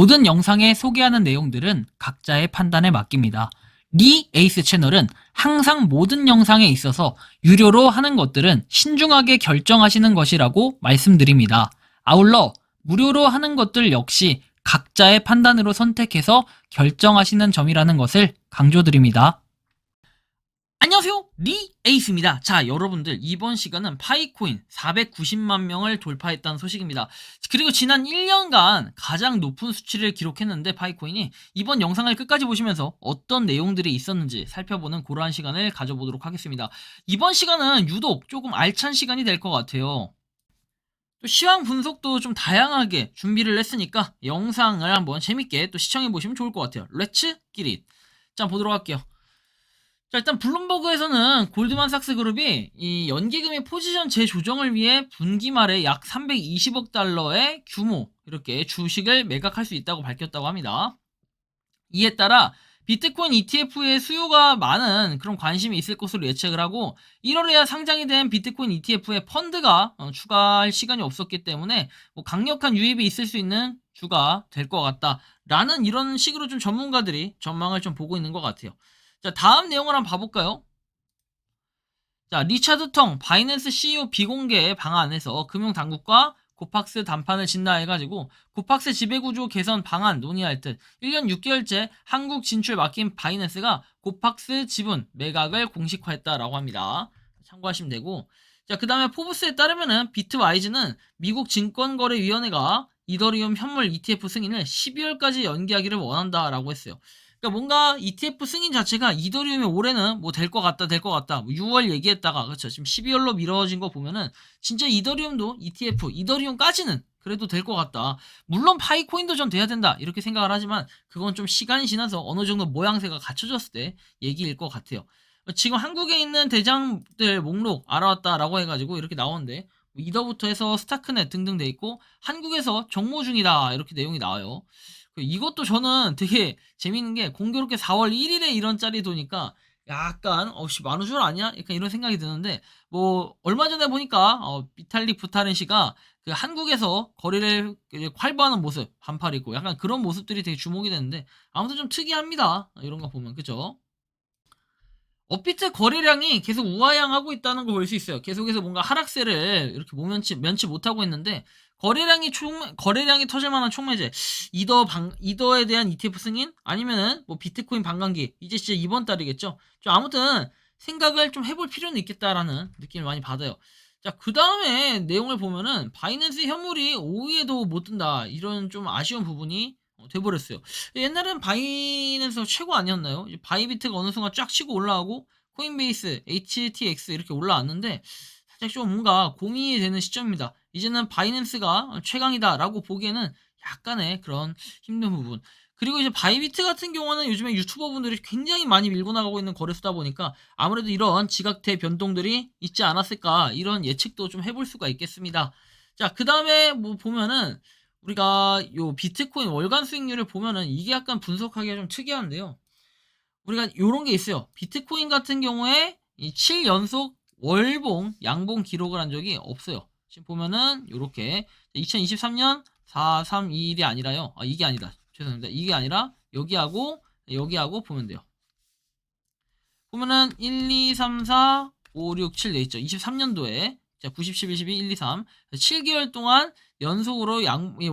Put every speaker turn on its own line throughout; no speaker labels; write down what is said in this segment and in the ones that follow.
모든 영상에 소개하는 내용들은 각자의 판단에 맡깁니다. 리 에이스 채널은 항상 모든 영상에 있어서 유료로 하는 것들은 신중하게 결정하시는 것이라고 말씀드립니다. 아울러 무료로 하는 것들 역시 각자의 판단으로 선택해서 결정하시는 점이라는 것을 강조드립니다. 안녕하세요, 리 에이스입니다. 자, 여러분들 이번 시간은 파이코인 490만 명을 돌파했다는 소식입니다. 그리고 지난 1년간 가장 높은 수치를 기록했는데 파이코인이 이번 영상을 끝까지 보시면서 어떤 내용들이 있었는지 살펴보는 그러한 시간을 가져보도록 하겠습니다. 이번 시간은 유독 조금 알찬 시간이 될 것 같아요. 또 시황 분석도 좀 다양하게 준비를 했으니까 영상을 한번 재밌게 또 시청해 보시면 좋을 것 같아요. 렛츠 기릿. 자, 보도록 할게요. 자, 일단 블룸버그에서는 골드만삭스 그룹이 이 연기금의 포지션 재조정을 위해 분기 말에 약 320억 달러의 규모 이렇게 주식을 매각할 수 있다고 밝혔다고 합니다. 이에 따라 비트코인 ETF의 수요가 많은 그런 관심이 있을 것으로 예측을 하고 1월에야 상장이 된 비트코인 ETF의 펀드가 추가할 시간이 없었기 때문에 뭐 강력한 유입이 있을 수 있는 주가 될 것 같다라는 이런 식으로 좀 전문가들이 전망을 좀 보고 있는 것 같아요. 자, 다음 내용을 한번 봐볼까요? 자, 리차드 텅 바이낸스 CEO 비공개 방안에서 금융당국과 코팍스 담판을 진단해가지고 코팍스 지배구조 개선 방안 논의할 듯 1년 6개월째 한국 진출 맡긴 바이낸스가 코팍스 지분 매각을 공식화했다라고 합니다. 참고하시면 되고, 자, 그 다음에 포브스에 따르면은 비트와이즈는 미국 증권거래위원회가 이더리움 현물 ETF 승인을 12월까지 연기하기를 원한다라고 했어요. 그러니까 뭔가 ETF 승인 자체가 이더리움이 올해는 뭐 될 것 같다, 될 것 같다. 뭐 6월 얘기했다가, 그렇죠. 지금 12월로 미뤄진 거 보면은 진짜 이더리움도 ETF, 이더리움까지는 그래도 될 것 같다. 물론 파이코인도 좀 돼야 된다. 이렇게 생각을 하지만 그건 좀 시간이 지나서 어느 정도 모양새가 갖춰졌을 때 얘기일 것 같아요. 지금 한국에 있는 대장들 목록 알아왔다라고 해가지고 이렇게 나오는데 이더부터 해서 스타크넷 등등 돼 있고 한국에서 정모 중이다 이렇게 내용이 나와요. 이것도 저는 되게 재밌는 게 공교롭게 4월 1일에 이런 짤이 도니까 약간 만우절 아니야? 약간 이런 생각이 드는데 뭐 얼마 전에 보니까 비탈릭 부타른 씨가 그 한국에서 거래를 활보하는 모습 반팔 입고 약간 그런 모습들이 되게 주목이 되는데 아무튼 좀 특이합니다. 이런 거 보면 그죠? 업비트 거래량이 계속 우하향하고 있다는 걸 볼 수 있어요. 계속해서 뭔가 하락세를 이렇게 면치 못하고 있는데 거래량이 터질 만한 촉매제 이더에 대한 ETF 승인 아니면은 뭐 비트코인 반감기 이제 진짜 이번 달이겠죠. 좀 아무튼 생각을 좀 해볼 필요는 있겠다라는 느낌을 많이 받아요. 자, 그 다음에 내용을 보면은 바이낸스 현물이 5위에도 못 든다 이런 좀 아쉬운 부분이 돼버렸어요. 옛날엔 바이낸스 최고 아니었나요? 이제 바이비트가 어느 순간 쫙 치고 올라가고 코인베이스, HTX 이렇게 올라왔는데 살짝 좀 뭔가 고민이 되는 시점입니다. 이제는 바이낸스가 최강이다라고 보기에는 약간의 그런 힘든 부분. 그리고 이제 바이비트 같은 경우는 요즘에 유튜버분들이 굉장히 많이 밀고 나가고 있는 거래소다 보니까 아무래도 이런 지각대 변동들이 있지 않았을까 이런 예측도 좀 해볼 수가 있겠습니다. 자, 그 다음에 뭐 보면은 우리가 요 비트코인 월간 수익률을 보면은 이게 약간 분석하기가 좀 특이한데요. 우리가 요런 게 있어요. 비트코인 같은 경우에 이 7연속 월봉, 양봉 기록을 한 적이 없어요. 지금 보면은 요렇게 2023년 4321이 아니라요. 이게 아니다. 죄송합니다. 이게 아니라 여기하고 보면 돼요. 보면은 1, 2, 3, 4, 5, 6, 7 돼 있죠. 23년도에 자, 90, 11, 12, 1, 2, 3 7개월 동안 연속으로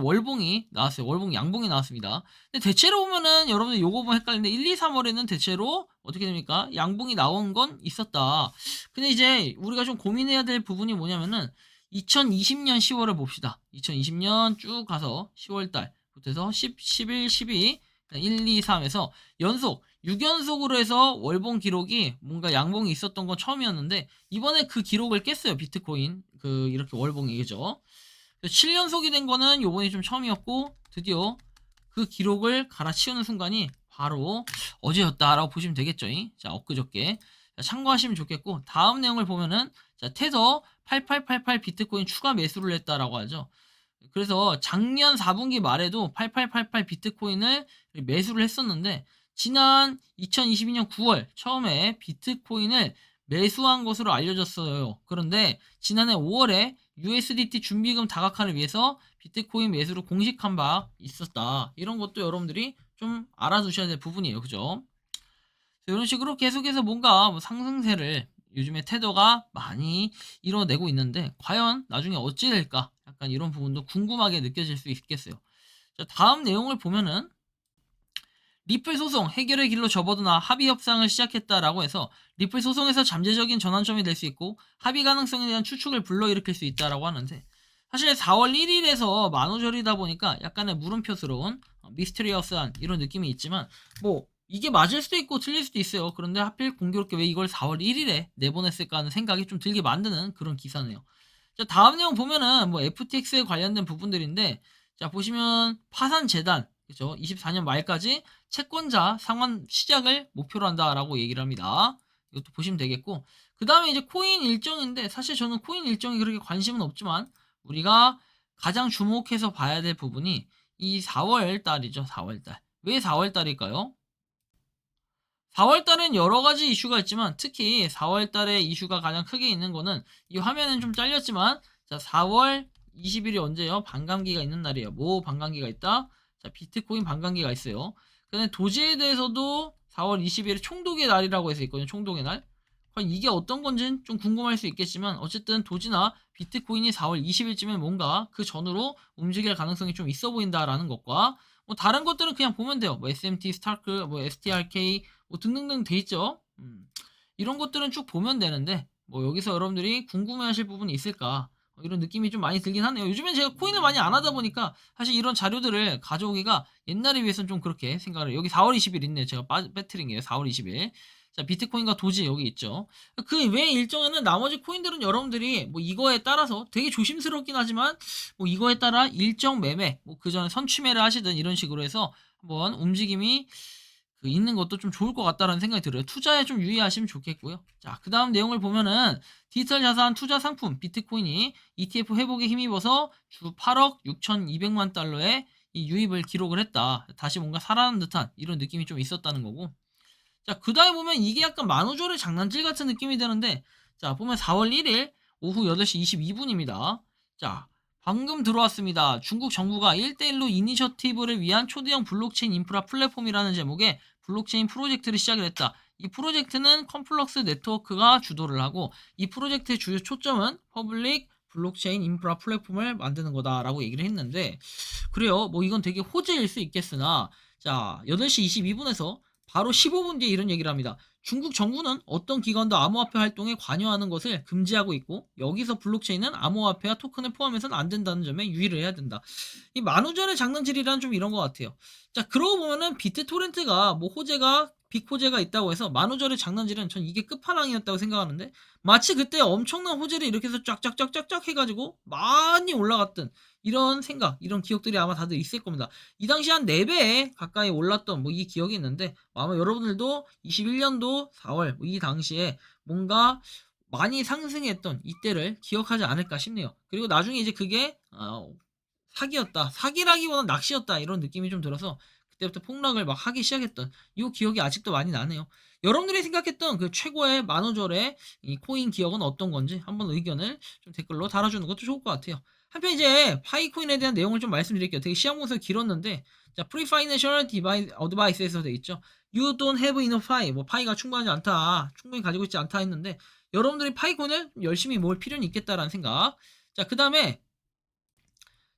월봉이 나왔어요. 월봉 양봉이 나왔습니다. 근데 대체로 보면은 여러분들 요거 보면 헷갈리는데 1, 2, 3월에는 대체로 어떻게 됩니까? 양봉이 나온 건 있었다. 근데 이제 우리가 좀 고민해야 될 부분이 뭐냐면은 2020년 10월을 봅시다. 2020년 쭉 가서 10월달부터 해서 10, 11, 12, 1, 2, 3에서 연속 6연속으로 해서 월봉 기록이 뭔가 양봉이 있었던 건 처음이었는데 이번에 그 기록을 깼어요. 비트코인 그 이렇게 월봉이 그죠? 7연속이 된 거는 요번이 좀 처음이었고 드디어 그 기록을 갈아치우는 순간이 바로 어제였다라고 보시면 되겠죠. 자, 엊그저께 자, 참고하시면 좋겠고 다음 내용을 보면은 자, 테더 8888 비트코인 추가 매수를 했다라고 하죠. 그래서 작년 4분기 말에도 8888 비트코인을 매수를 했었는데 지난 2022년 9월 처음에 비트코인을 매수한 것으로 알려졌어요. 그런데 지난해 5월에 USDT 준비금 다각화를 위해서 비트코인 매수로 공식한 바 있었다. 이런 것도 여러분들이 좀 알아두셔야 될 부분이에요. 그죠? 이런 식으로 계속해서 뭔가 뭐 상승세를 요즘에 테더가 많이 이뤄내고 있는데 과연 나중에 어찌 될까? 약간 이런 부분도 궁금하게 느껴질 수 있겠어요. 자, 다음 내용을 보면은 리플 소송 해결의 길로 접어드나 합의 협상을 시작했다라고 해서 리플 소송에서 잠재적인 전환점이 될 수 있고 합의 가능성에 대한 추측을 불러일으킬 수 있다라고 하는데 사실 4월 1일에서 만우절이다 보니까 약간의 물음표스러운 미스테리어스한 이런 느낌이 있지만 뭐 이게 맞을 수도 있고 틀릴 수도 있어요. 그런데 하필 공교롭게 왜 이걸 4월 1일에 내보냈을까 하는 생각이 좀 들게 만드는 그런 기사네요. 자, 다음 내용 보면은 뭐 FTX에 관련된 부분들인데 자, 보시면 파산 재단 그죠? 24년 말까지 채권자 상환 시작을 목표로 한다라고 얘기를 합니다. 이것도 보시면 되겠고 그 다음에 이제 코인 일정인데 사실 저는 코인 일정이 그렇게 관심은 없지만 우리가 가장 주목해서 봐야 될 부분이 이 4월 달이죠. 4월 달. 왜 4월 달일까요? 4월 달엔 여러 가지 이슈가 있지만 특히 4월 달에 이슈가 가장 크게 있는 거는 이 화면은 좀 잘렸지만 자, 4월 20일이 언제요? 반감기가 있는 날이에요. 뭐 반감기가 있다? 자, 비트코인 반감기가 있어요. 근데 도지에 대해서도 4월 20일에 총독의 날이라고 해서 있거든요. 총독의 날. 과연 이게 어떤 건지는 좀 궁금할 수 있겠지만 어쨌든 도지나 비트코인이 4월 20일쯤에 뭔가 그 전후로 움직일 가능성이 좀 있어 보인다라는 것과 뭐 다른 것들은 그냥 보면 돼요. 뭐 SMT, 스타크, 뭐 STRK 뭐 등등등 돼 있죠. 이런 것들은 쭉 보면 되는데 뭐 여기서 여러분들이 궁금해하실 부분이 있을까? 이런 느낌이 좀 많이 들긴 하네요. 요즘엔 제가 코인을 많이 안 하다 보니까 사실 이런 자료들을 가져오기가 옛날에 비해서는 좀 그렇게 생각을 해요. 여기 4월 20일 있네요. 제가 빼트린 게요. 4월 20일. 자, 비트코인과 도지 여기 있죠. 그 외 일정에는 나머지 코인들은 여러분들이 뭐 이거에 따라서 되게 조심스럽긴 하지만 뭐 이거에 따라 일정 매매, 뭐 그 전에 선취매를 하시든 이런 식으로 해서 한번 움직임이 있는 것도 좀 좋을 것 같다라는 생각이 들어요. 투자에 좀 유의하시면 좋겠고요. 자, 그 다음 내용을 보면은 디지털 자산 투자 상품 비트코인이 ETF 회복에 힘입어서 주 8억 6,200만 달러의 이 유입을 기록을 했다. 다시 뭔가 살아난 듯한 이런 느낌이 좀 있었다는 거고. 자, 그 다음에 보면 이게 약간 만우절의 장난질 같은 느낌이 드는데 자, 보면 4월 1일 오후 8시 22분입니다. 자, 방금 들어왔습니다. 중국 정부가 1대1로 이니셔티브를 위한 초대형 블록체인 인프라 플랫폼이라는 제목의 블록체인 프로젝트를 시작을 했다. 이 프로젝트는 컴플럭스 네트워크가 주도를 하고 이 프로젝트의 주요 초점은 퍼블릭 블록체인 인프라 플랫폼을 만드는 거다라고 얘기를 했는데 그래요. 뭐 이건 되게 호재일 수 있겠으나 자, 8시 22분에서 바로 15분 뒤에 이런 얘기를 합니다. 중국 정부는 어떤 기관도 암호화폐 활동에 관여하는 것을 금지하고 있고 여기서 블록체인은 암호화폐와 토큰을 포함해서는 안 된다는 점에 유의를 해야 된다. 이 만우절의 장난질이란 좀 이런 것 같아요. 자, 그러고 보면은 비트토렌트가 뭐 호재가 빅 호재가 있다고 해서 만우절의 장난질은 전 이게 끝판왕이었다고 생각하는데 마치 그때 엄청난 호재를 이렇게 해서 쫙쫙쫙쫙쫙 해가지고 많이 올라갔던 이런 생각, 이런 기억들이 아마 다들 있을 겁니다. 이 당시 한 4배 가까이 올랐던 뭐 이 기억이 있는데 아마 여러분들도 21년도 4월 이 당시에 뭔가 많이 상승했던 이때를 기억하지 않을까 싶네요. 그리고 나중에 이제 그게 사기였다. 사기라기보다는 낚시였다. 이런 느낌이 좀 들어서 그때부터 폭락을 막 하기 시작했던 이 기억이 아직도 많이 나네요. 여러분들이 생각했던 그 최고의 만우절의 이 코인 기억은 어떤 건지 한번 의견을 좀 댓글로 달아주는 것도 좋을 것 같아요. 한편 이제 파이코인에 대한 내용을 좀 말씀드릴게요. 되게 시험 문서 길었는데 자, 프리파이낸셜 어드바이스에서 돼 있죠. You don't have enough pi. 뭐 파이가 충분하지 않다. 충분히 가지고 있지 않다 했는데 여러분들이 파이코인을 열심히 모을 필요는 있겠다라는 생각. 자, 그 다음에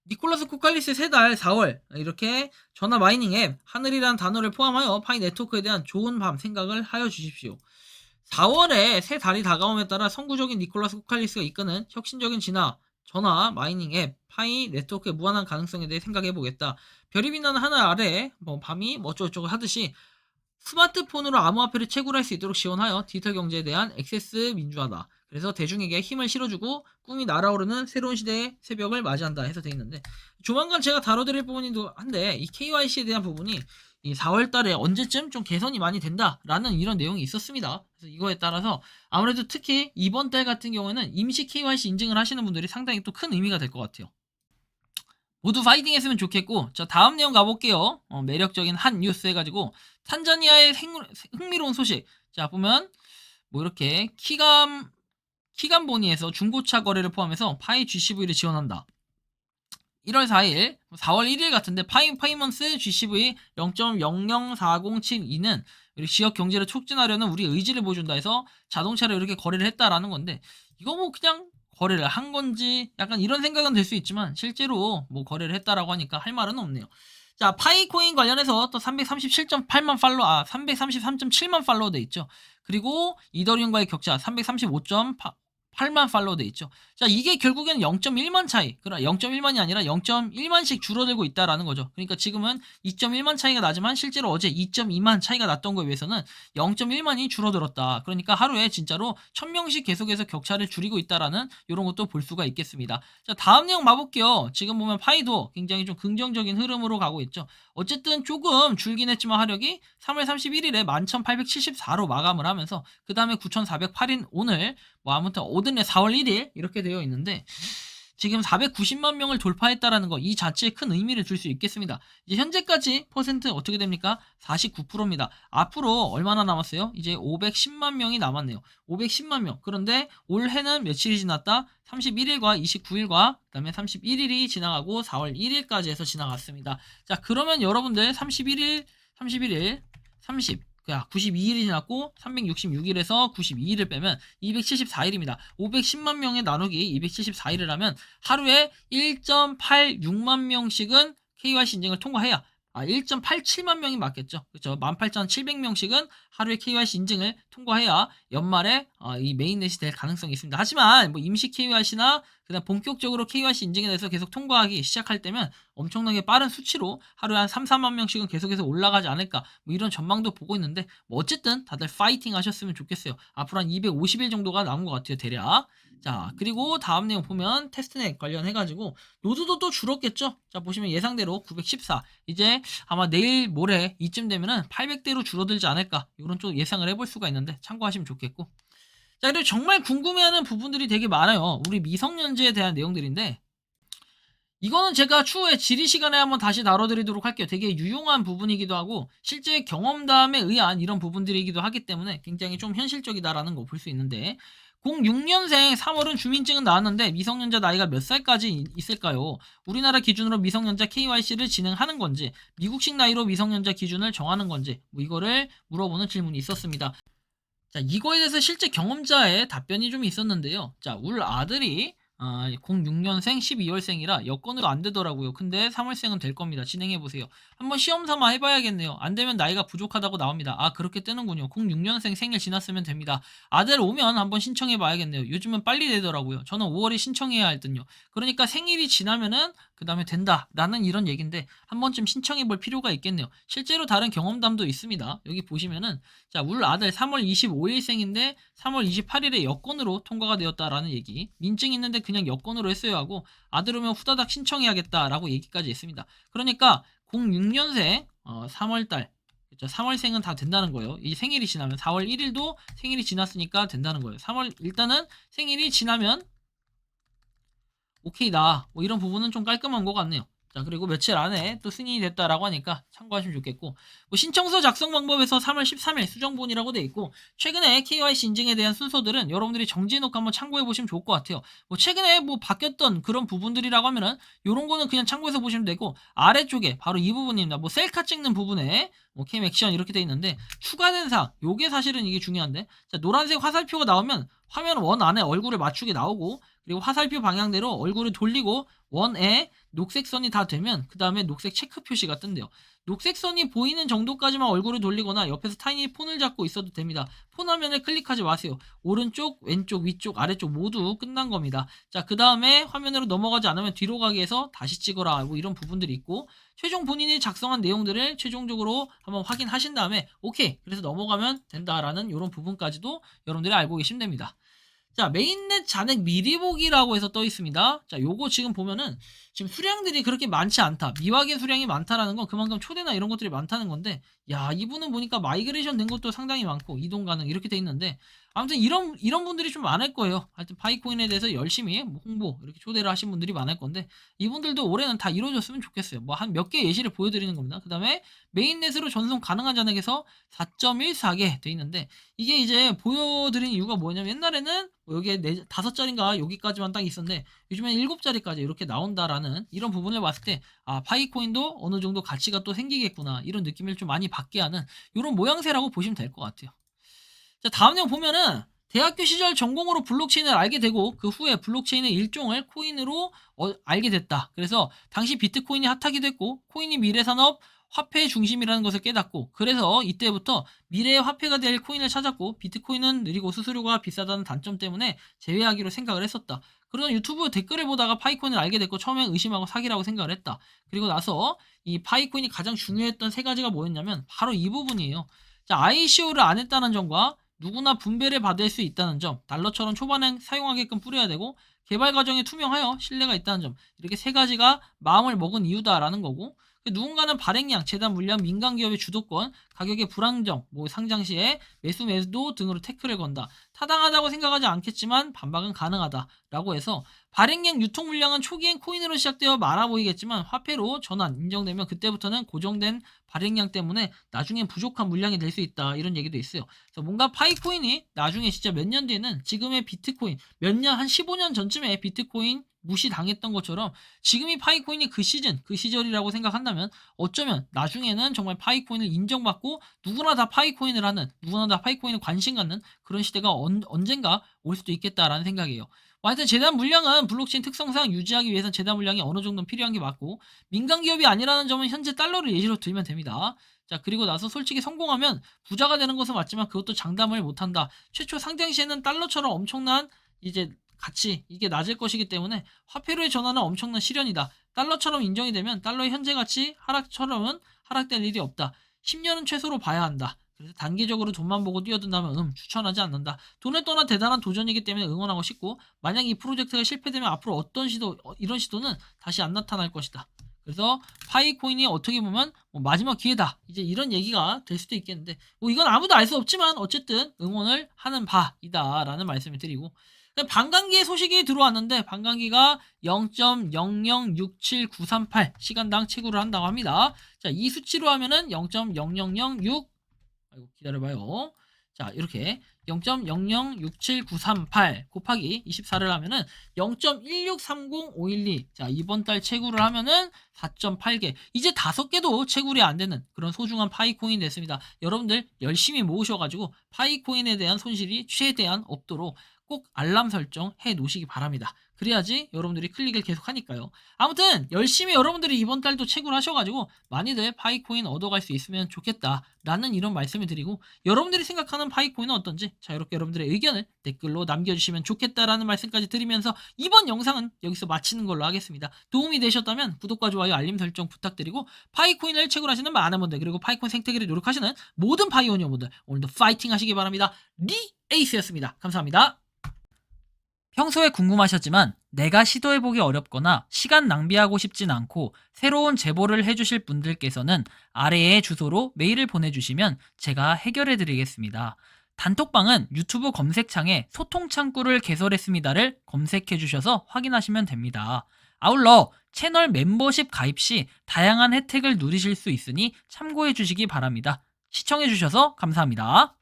니콜라스 코칼리스 세 달 4월 이렇게 전화 마이닝 앱 하늘이라는 단어를 포함하여 파이 네트워크에 대한 좋은 밤 생각을 하여 주십시오. 4월에 새 달이 다가옴에 따라 선구적인 니콜라스 코칼리스가 이끄는 혁신적인 진화 전화 마이닝 앱 파이 네트워크의 무한한 가능성에 대해 생각해 보겠다. 별이 빛나는 하늘 아래 뭐 밤이 뭐 어쩌고저쩌고 하듯이 스마트폰으로 암호화폐를 채굴할 수 있도록 지원하여 디지털 경제에 대한 액세스 민주화다. 그래서 대중에게 힘을 실어주고 꿈이 날아오르는 새로운 시대의 새벽을 맞이한다 해서 돼 있는데 조만간 제가 다뤄드릴 부분이도 한데 이 KYC에 대한 부분이 이 4월 달에 언제쯤 좀 개선이 많이 된다라는 이런 내용이 있었습니다. 그래서 이거에 따라서 아무래도 특히 이번 달 같은 경우에는 임시 KYC 인증을 하시는 분들이 상당히 또 큰 의미가 될 것 같아요. 모두 파이팅 했으면 좋겠고 자 다음 내용 가볼게요. 매력적인 한 뉴스 해가지고 탄자니아의 흥미로운 소식 자 보면 뭐 이렇게 키감 본위에서 중고차 거래를 포함해서 파이 GCV를 지원한다. 1월 4일, 4월 1일 같은데 파이먼스 GCV 0.004072는 지역 경제를 촉진하려는 우리 의지를 보여준다 해서 자동차를 이렇게 거래를 했다라는 건데, 이거 뭐 그냥 거래를 한 건지 약간 이런 생각은 될 수 있지만 실제로 뭐 거래를 했다라고 하니까 할 말은 없네요. 자, 파이코인 관련해서 또 337.8만 팔로워, 333.7만 팔로워 돼 있죠. 그리고 이더리움과의 격차 335.8만 팔로워 돼 있죠. 자, 이게 결국에는 0.1만 차이, 그러나 0.1만이 아니라 0.1만씩 줄어들고 있다라는 거죠. 그러니까 지금은 2.1만 차이가 나지만 실제로 어제 2.2만 차이가 났던 거에 비해서는 0.1만이 줄어들었다. 그러니까 하루에 진짜로 1000명씩 계속해서 격차를 줄이고 있다라는 이런 것도 볼 수가 있겠습니다. 자, 다음 내용 봐볼게요. 지금 보면 파이도 굉장히 좀 긍정적인 흐름으로 가고 있죠. 어쨌든 조금 줄긴 했지만 하력이 3월 31일에 11,874로 마감을 하면서 그 다음에 9,408인 오늘 뭐 아무튼 오든에 4월 1일 이렇게 되어 있는데, 지금 490만 명을 돌파했다라는 거 이 자체에 큰 의미를 줄 수 있겠습니다. 이제 현재까지 퍼센트 어떻게 됩니까? 49%입니다. 앞으로 얼마나 남았어요? 이제 510만 명이 남았네요. 510만 명. 그런데 올해는 며칠이 지났다? 31일과 29일과 그다음에 31일이 지나가고 4월 1일까지 해서 지나갔습니다. 자, 그러면 여러분들 30, 92일이 지났고 366일에서 92일을 빼면 274일입니다. 510만 명에 나누기 274일을 하면 하루에 1.86만 명씩은 KYC 인증을 통과해야 1.87만 명이 맞겠죠. 그렇죠. 18,700명씩은 하루에 KYC 인증을 통과해야 연말에 이 메인넷이 될 가능성이 있습니다. 하지만 뭐 임시 KYC나 그다음 본격적으로 KYC 인증에 대해서 계속 통과하기 시작할 때면 엄청나게 빠른 수치로 하루에 한 3, 4만 명씩은 계속해서 올라가지 않을까, 뭐 이런 전망도 보고 있는데, 뭐 어쨌든 다들 파이팅 하셨으면 좋겠어요. 앞으로 한 250일 정도가 남은 것 같아요, 대략. 자, 그리고 다음 내용 보면 테스트넷 관련해가지고 노드도 또 줄었겠죠. 자, 보시면 예상대로 914, 이제 아마 내일 모레 이쯤 되면은 800대로 줄어들지 않을까, 이런 쪽 예상을 해볼 수가 있는데 참고하시면 좋겠고. 자, 그리고 정말 궁금해하는 부분들이 되게 많아요. 우리 미성년자에 대한 내용들인데, 이거는 제가 추후에 지리 시간에 한번 다시 다뤄드리도록 할게요. 되게 유용한 부분이기도 하고 실제 경험담에 의한 이런 부분들이기도 하기 때문에 굉장히 좀 현실적이다라는 거 볼 수 있는데, 06년생 3월은 주민증은 나왔는데 미성년자 나이가 몇 살까지 있을까요? 우리나라 기준으로 미성년자 KYC를 진행하는 건지, 미국식 나이로 미성년자 기준을 정하는 건지, 뭐 이거를 물어보는 질문이 있었습니다. 자, 이거에 대해서 실제 경험자의 답변이 좀 있었는데요. 자, 울 아들이 06년생 12월생이라 여권으로 안 되더라고요. 근데 3월생은 될 겁니다. 진행해보세요. 한번 시험 삼아 해봐야겠네요. 안 되면 나이가 부족하다고 나옵니다. 아, 그렇게 뜨는군요. 06년생 생일 지났으면 됩니다. 아들 오면 한번 신청해봐야겠네요. 요즘은 빨리 되더라고요. 저는 5월에 신청해야 할 듯요. 그러니까 생일이 지나면은 그 다음에 된다 라는 이런 얘기인데 한 번쯤 신청해볼 필요가 있겠네요. 실제로 다른 경험담도 있습니다. 여기 보시면은, 자, 울 아들 3월 25일생인데 3월 28일에 여권으로 통과가 되었다라는 얘기. 민증 있는데 그냥 여권으로 했어야 하고 아들 오면 후다닥 신청해야겠다라고 얘기까지 했습니다. 그러니까 06년생 3월달, 그렇죠. 3월생은 다 된다는 거예요. 이 생일이 지나면 4월 1일도 생일이 지났으니까 된다는 거예요. 3월 일단은 생일이 지나면 오케이다. 뭐 이런 부분은 좀 깔끔한 것 같네요. 자, 그리고 며칠 안에 또 승인이 됐다라고 하니까 참고하시면 좋겠고, 뭐 신청서 작성 방법에서 3월 13일 수정본이라고 돼 있고, 최근에 KYC 인증에 대한 순서들은 여러분들이 정지해놓고 한번 참고해 보시면 좋을 것 같아요. 뭐 최근에 뭐 바뀌었던 그런 부분들이라고 하면은 요런 거는 그냥 참고해서 보시면 되고, 아래쪽에 바로 이 부분입니다. 뭐 셀카 찍는 부분에 뭐 캠 액션 이렇게 돼 있는데 추가된 사항, 요게 사실은 이게 중요한데, 자, 노란색 화살표가 나오면 화면 원 안에 얼굴을 맞추게 나오고, 그리고 화살표 방향대로 얼굴을 돌리고 원에 녹색 선이 다 되면 그 다음에 녹색 체크 표시가 뜬대요. 녹색 선이 보이는 정도까지만 얼굴을 돌리거나 옆에서 타인이 폰을 잡고 있어도 됩니다. 폰 화면을 클릭하지 마세요. 오른쪽, 왼쪽, 위쪽, 아래쪽 모두 끝난 겁니다. 자, 그 다음에 화면으로 넘어가지 않으면 뒤로 가기 해서 다시 찍어라, 뭐 이런 부분들이 있고, 최종 본인이 작성한 내용들을 최종적으로 한번 확인하신 다음에 오케이, 그래서 넘어가면 된다라는 이런 부분까지도 여러분들이 알고 계시면 됩니다. 자, 메인넷 잔액 미리 보기라고 해서 떠 있습니다. 자, 요거 지금 보면은 지금 수량들이 그렇게 많지 않다. 미확인 수량이 많다라는 건 그만큼 초대나 이런 것들이 많다는 건데, 야, 이분은 보니까 마이그레이션 된 것도 상당히 많고 이동 가능 이렇게 돼 있는데, 아무튼 이런 분들이 좀 많을 거예요. 하여튼 파이코인에 대해서 열심히 뭐 홍보 이렇게 초대를 하신 분들이 많을 건데, 이분들도 올해는 다 이루어졌으면 좋겠어요. 뭐 한 몇 개 예시를 보여드리는 겁니다. 그 다음에 메인넷으로 전송 가능한 잔액에서 4.14개 돼 있는데, 이게 이제 보여드린 이유가 뭐냐면 옛날에는 뭐 여기에 5자리인가 여기까지만 딱 있었는데 요즘엔 7자리까지 이렇게 나온다라는 이런 부분을 봤을 때 파이코인도 어느 정도 가치가 또 생기겠구나 이런 느낌을 좀 많이 받게 하는 이런 모양새라고 보시면 될 것 같아요. 자, 다음 내용 보면은 대학교 시절 전공으로 블록체인을 알게 되고 그 후에 블록체인의 일종을 코인으로 알게 됐다. 그래서 당시 비트코인이 핫하기도 했고 코인이 미래산업 화폐의 중심이라는 것을 깨닫고 그래서 이때부터 미래의 화폐가 될 코인을 찾았고 비트코인은 느리고 수수료가 비싸다는 단점 때문에 제외하기로 생각을 했었다. 그런 유튜브 댓글을 보다가 파이코인을 알게 됐고 처음엔 의심하고 사기라고 생각을 했다. 그리고 나서 이 파이코인이 가장 중요했던 3가지가 뭐였냐면 바로 이 부분이에요. 자, ICO를 안 했다는 점과 누구나 분배를 받을 수 있다는 점, 달러처럼 초반엔 사용하게끔 뿌려야 되고 개발 과정이 투명하여 신뢰가 있다는 점, 이렇게 3가지가 마음을 먹은 이유다라는 거고 누군가는 발행량, 재단 물량, 민간 기업의 주도권, 가격의 불안정, 뭐 상장 시에 매수 매도 등으로 태클을 건다. 타당하다고 생각하지 않겠지만 반박은 가능하다라고 해서 발행량, 유통 물량은 초기엔 코인으로 시작되어 많아 보이겠지만 화폐로 전환, 인정되면 그때부터는 고정된 발행량 때문에 나중엔 부족한 물량이 될 수 있다. 이런 얘기도 있어요. 그래서 뭔가 파이코인이 나중에 진짜 몇 년 뒤에는 지금의 비트코인, 몇 년, 한 15년 전쯤에 비트코인 무시당했던 것처럼 지금이 파이코인이 그 시절이라고 생각한다면 어쩌면 나중에는 정말 파이코인을 인정받고 누구나 다 파이코인을 하는, 누구나 다 파이코인에 관심 갖는 그런 시대가 언젠가 올 수도 있겠다라는 생각이에요. 하여튼 재단 물량은 블록체인 특성상 유지하기 위해서 재단 물량이 어느 정도는 필요한 게 맞고 민간 기업이 아니라는 점은 현재 달러를 예시로 들면 됩니다. 자, 그리고 나서 솔직히 성공하면 부자가 되는 것은 맞지만 그것도 장담을 못한다. 최초 상장 시에는 달러처럼 엄청난 이제 가치 이게 낮을 것이기 때문에 화폐로의 전환은 엄청난 시련이다. 달러처럼 인정이 되면 달러의 현재 가치 하락처럼은 하락될 일이 없다. 10년은 최소로 봐야 한다. 그래서 단기적으로 돈만 보고 뛰어든다면 추천하지 않는다. 돈을 떠나 대단한 도전이기 때문에 응원하고 싶고 만약 이 프로젝트가 실패되면 앞으로 어떤 시도 이런 시도는 다시 안 나타날 것이다. 그래서 파이코인이 어떻게 보면 뭐 마지막 기회다. 이제 이런 얘기가 될 수도 있겠는데 뭐 이건 아무도 알 수 없지만 어쨌든 응원을 하는 바이다라는 말씀을 드리고 반감기의 소식이 들어왔는데 반감기가 0.0067938 시간당 채굴을 한다고 합니다. 자, 이 수치로 하면은 0.0006 아이고 기다려봐요. 자, 이렇게 0.00679338 곱하기 24를 하면은 0.1630512. 자, 이번 달 채굴을 하면은 4.8개. 이제 5개도 채굴이 안 되는 그런 소중한 파이코인 됐습니다. 여러분들 열심히 모으셔가지고 파이코인에 대한 손실이 최대한 없도록 꼭 알람 설정 해 놓으시기 바랍니다. 그래야지 여러분들이 클릭을 계속 하니까요. 아무튼 열심히 여러분들이 이번 달도 채굴 하셔가지고 많이들 파이코인 얻어갈 수 있으면 좋겠다라는 이런 말씀을 드리고 여러분들이 생각하는 파이코인은 어떤지 자유롭게 여러분들의 의견을 댓글로 남겨주시면 좋겠다라는 말씀까지 드리면서 이번 영상은 여기서 마치는 걸로 하겠습니다. 도움이 되셨다면 구독과 좋아요 알림 설정 부탁드리고 파이코인을 채굴하시는 많은 분들 그리고 파이코인 생태계를 노력하시는 모든 파이오니어분들 오늘도 파이팅 하시기 바랍니다. 리에이스였습니다. 감사합니다. 평소에 궁금하셨지만 내가 시도해보기 어렵거나 시간 낭비하고 싶진 않고 새로운 제보를 해주실 분들께서는 아래의 주소로 메일을 보내주시면 제가 해결해드리겠습니다. 단톡방은 유튜브 검색창에 소통창구를 개설했습니다를 검색해주셔서 확인하시면 됩니다. 아울러 채널 멤버십 가입 시 다양한 혜택을 누리실 수 있으니 참고해주시기 바랍니다. 시청해주셔서 감사합니다.